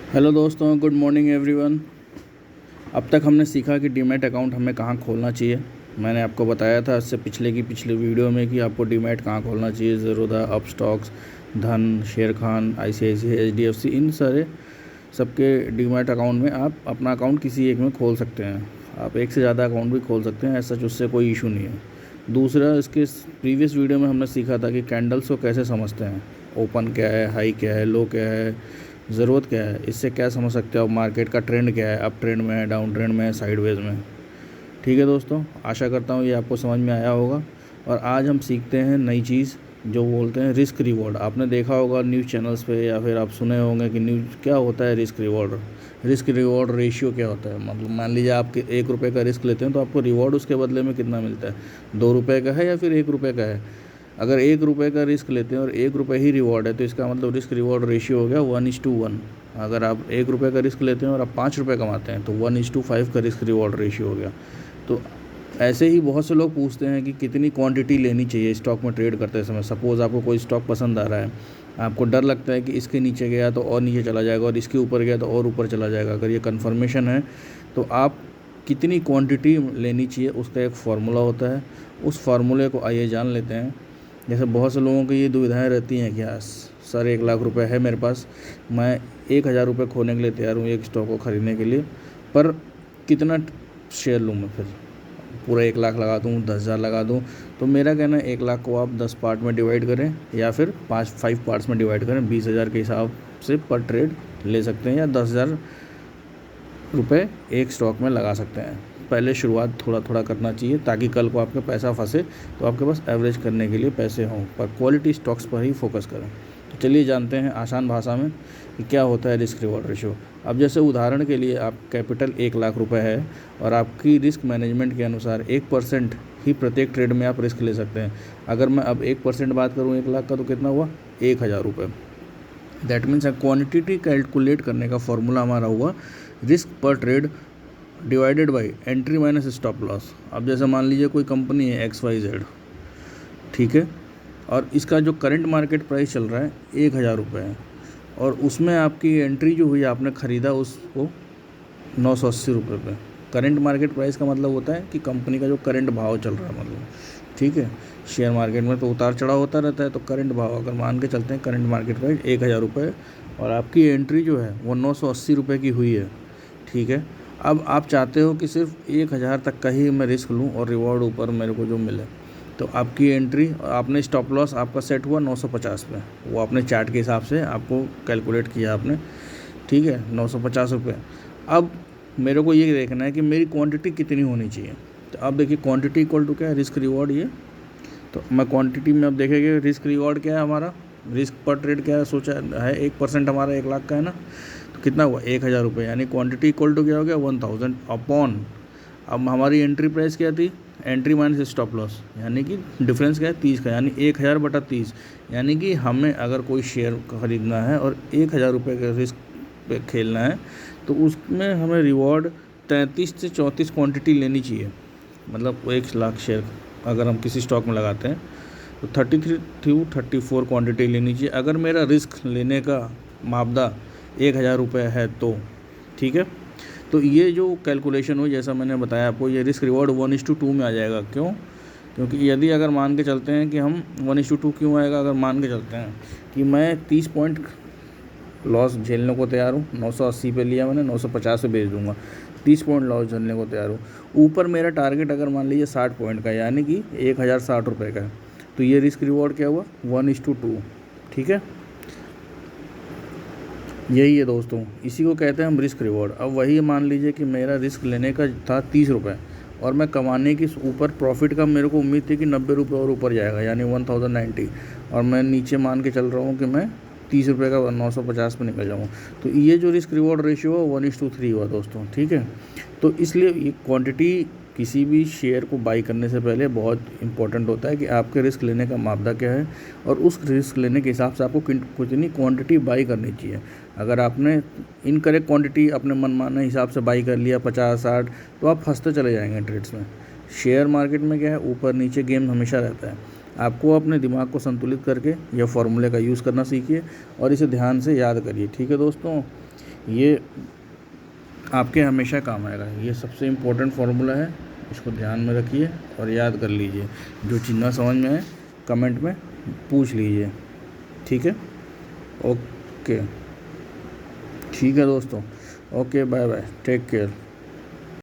Hello दोस्तों, good morning everyone. अब तक हमने सीखा कि डीमैट अकाउंट हमें कहाँ खोलना चाहिए। मैंने आपको बताया था इससे पिछले वीडियो में कि आपको डीमैट कहाँ खोलना चाहिए। ज़ीरोधा, अपस्टॉक्स, धन, शेर खान, ICICI, HDFC, इन सारे सबके डीमैट अकाउंट में आप अपना अकाउंट किसी एक में खोल सकते हैं। आप एक से ज़्यादा अकाउंट भी खोल सकते हैं, ऐसा उससे कोई इशू नहीं है। दूसरा, इसके प्रीवियस वीडियो में हमने सीखा था कि कैंडल्स को कैसे समझते हैं। ओपन क्या है, हाई क्या है, लो क्या है, ज़रूरत क्या है, इससे क्या समझ सकते हो आप मार्केट का ट्रेंड क्या है, अप ट्रेंड में है, डाउन ट्रेंड में है, साइडवेज में। ठीक है दोस्तों, आशा करता हूँ ये आपको समझ में आया होगा। और आज हम सीखते हैं नई चीज़ जो बोलते हैं रिस्क रिवॉर्ड। आपने देखा होगा न्यूज़ चैनल्स पे या फिर आप सुने होंगे कि न्यूज़ क्या होता है रिस्क रिवॉर्ड रेशियो क्या होता है। मतलब मान लीजिए आप ₹1 का रिस्क लेते हैं तो आपको रिवॉर्ड उसके बदले में कितना मिलता है, ₹2 का है या फिर ₹1 का है। अगर ₹1 का रिस्क लेते हैं और ₹1 ही रिवॉर्ड है तो इसका मतलब रिस्क रिवॉर्ड रेशियो हो गया 1:1। अगर आप ₹1 का रिस्क लेते हैं और आप ₹5 कमाते हैं तो 1:5 का रिस्क रिवॉर्ड रेशियो हो गया। तो ऐसे ही बहुत से लोग पूछते हैं कि कितनी क्वांटिटी लेनी चाहिए स्टॉक में ट्रेड करते समय। सपोज़ आपको कोई स्टॉक पसंद आ रहा है, आपको डर लगता है कि इसके नीचे गया तो और नीचे चला जाएगा और इसके ऊपर गया तो और ऊपर चला जाएगा। अगर ये कन्फर्मेशन है तो आप कितनी क्वांटिटी लेनी चाहिए उसका एक फ़ॉर्मूला होता है। उस फार्मूले को आइए जान लेते हैं। जैसे बहुत से लोगों की ये दुविधाएं रहती हैं कि हाँ सर, ₹1,00,000 है मेरे पास, मैं ₹1,000 खोने के लिए तैयार हूँ एक स्टॉक को ख़रीदने के लिए, पर कितना शेयर लूँ मैं, फिर पूरा 1,00,000 लगा दूँ, 10,000 लगा दूँ। तो मेरा कहना है 1,00,000 को आप 10 पार्ट में डिवाइड करें या फिर 5 पार्ट्स में डिवाइड करें। 20,000 के हिसाब से पर ट्रेड ले सकते हैं या ₹10,000 एक स्टॉक में लगा सकते हैं। पहले शुरुआत थोड़ा थोड़ा करना चाहिए ताकि कल को आपका पैसा फंसे तो आपके पास एवरेज करने के लिए पैसे हों, पर क्वालिटी स्टॉक्स पर ही फोकस करें। तो चलिए जानते हैं आसान भाषा में कि क्या होता है रिस्क रिवॉर्ड रेशियो। अब जैसे उदाहरण के लिए आप कैपिटल ₹1,00,000 है और आपकी रिस्क मैनेजमेंट के अनुसार 1% ही प्रत्येक ट्रेड में आप रिस्क ले सकते हैं। अगर मैं अब 1% बात करूँ 1,00,000 का तो कितना हुआ, ₹1,000। दैट मीन्स क्वान्टिटी कैलकुलेट करने का फॉर्मूला हमारा हुआ रिस्क पर trade divided by entry minus stop loss. अब जैसे मान लीजिए कोई कंपनी है XYZ, ठीक है, और इसका जो करंट मार्केट प्राइस चल रहा है ₹1,000 है और उसमें आपकी एंट्री जो हुई आपने ख़रीदा उसको ₹980 पे। करंट मार्केट प्राइस का मतलब होता है कि कंपनी का जो करंट भाव चल रहा है, मतलब ठीक है। शेयर मार्केट में तो उतार चढ़ाव होता रहता है, तो करंट भाव अगर मान के चलते हैं करंट मार्केट प्राइस ₹1,000 और आपकी एंट्री जो है वो ₹980 की हुई है, ठीक है। अब आप चाहते हो कि सिर्फ 1,000 तक का ही मैं रिस्क लूँ और रिवॉर्ड ऊपर मेरे को जो मिले, तो आपकी एंट्री, आपने स्टॉप लॉस आपका सेट हुआ 950 पे। वो आपने चार्ट के हिसाब से आपको कैलकुलेट किया आपने, ठीक है, ₹950। अब मेरे को ये देखना है कि मेरी क्वांटिटी कितनी होनी चाहिए। तो अब देखिए क्वांटिटी इक्वल टू क्या है, रिस्क रिवॉर्ड। ये तो मैं क्वांटिटी में अब देखेंगे रिस्क रिवॉर्ड क्या है हमारा, रिस्क पर ट्रेड क्या है, सोचा है 1% हमारा 1,00,000 का है ना, तो कितना हुआ ₹1,000, यानी क्वांटिटी इक्वल टू क्या हो गया 1,000 अपॉन। अब हमारी एंट्री प्राइस क्या थी, एंट्री माइनस स्टॉप लॉस, यानी कि डिफरेंस क्या है 30 का, यानी 1,000/30। यानी कि हमें अगर कोई शेयर खरीदना है और ₹1,000 के रिस्क पे खेलना है तो उसमें हमें रिवॉर्ड 33 से 34 क्वांटिटी लेनी चाहिए। मतलब 1,00,000 शेयर अगर हम किसी स्टॉक में लगाते हैं तो 33 to 34 क्वांटिटी लेनी चाहिए अगर मेरा रिस्क लेने का मापदा ₹1,000 है तो, ठीक है। तो ये जो कैलकुलेशन हो, जैसा मैंने बताया आपको, ये रिस्क रिवॉर्ड 1:2 में आ जाएगा। क्यों? क्योंकि यदि अगर मान के चलते हैं कि हम 1:2 क्यों आएगा, अगर मान के चलते हैं कि मैं 30 पॉइंट लॉस झेलने को तैयार हूँ, 980 पे लिया मैंने, 950 पे बेच दूंगा, 30 पॉइंट लॉस झेलने को तैयार हूँ। ऊपर मेरा टारगेट अगर मान लीजिए 60 पॉइंट का, यानी कि ₹1,060 का है, तो ये रिस्क रिवॉर्ड क्या हुआ 1:2, ठीक है। यही है दोस्तों, इसी को कहते हैं हम रिस्क रिवॉर्ड। अब वही मान लीजिए कि मेरा रिस्क लेने का था ₹30 और मैं कमाने की ऊपर प्रॉफिट का मेरे को उम्मीद थी कि ₹90 और ऊपर जाएगा, यानी 1090, और मैं नीचे मान के चल रहा हूँ कि मैं ₹30 का 950 पे निकल जाऊँ। तो ये जो रिस्क रिवॉर्ड रेशियो हुआ 1:3 हुआ दोस्तों, ठीक है। तो इसलिए ये क्वांटिटी किसी भी शेयर को बाई करने से पहले बहुत इंपॉर्टेंट होता है कि आपके रिस्क लेने का मापदा क्या है और उस रिस्क लेने के हिसाब से आपको कितनी क्वांटिटी बाई करनी चाहिए। अगर आपने इनकरेक्ट क्वांटिटी अपने मनमाने हिसाब से बाई कर लिया 50-60, तो आप फंसते चले जाएंगे ट्रेड्स में। शेयर मार्केट में क्या है, ऊपर नीचे गेम हमेशा रहता है। आपको अपने दिमाग को संतुलित करके यह फॉर्मूले का यूज़ करना सीखिए और इसे ध्यान से याद करिए, ठीक है दोस्तों। ये आपके हमेशा काम आएगा। ये सबसे इम्पोर्टेंट फार्मूला है, इसको ध्यान में रखिए और याद कर लीजिए। जो चीज़ ना समझ में है कमेंट में पूछ लीजिए, ठीक है। ओके, ठीक है दोस्तों, okay, bye bye, take care.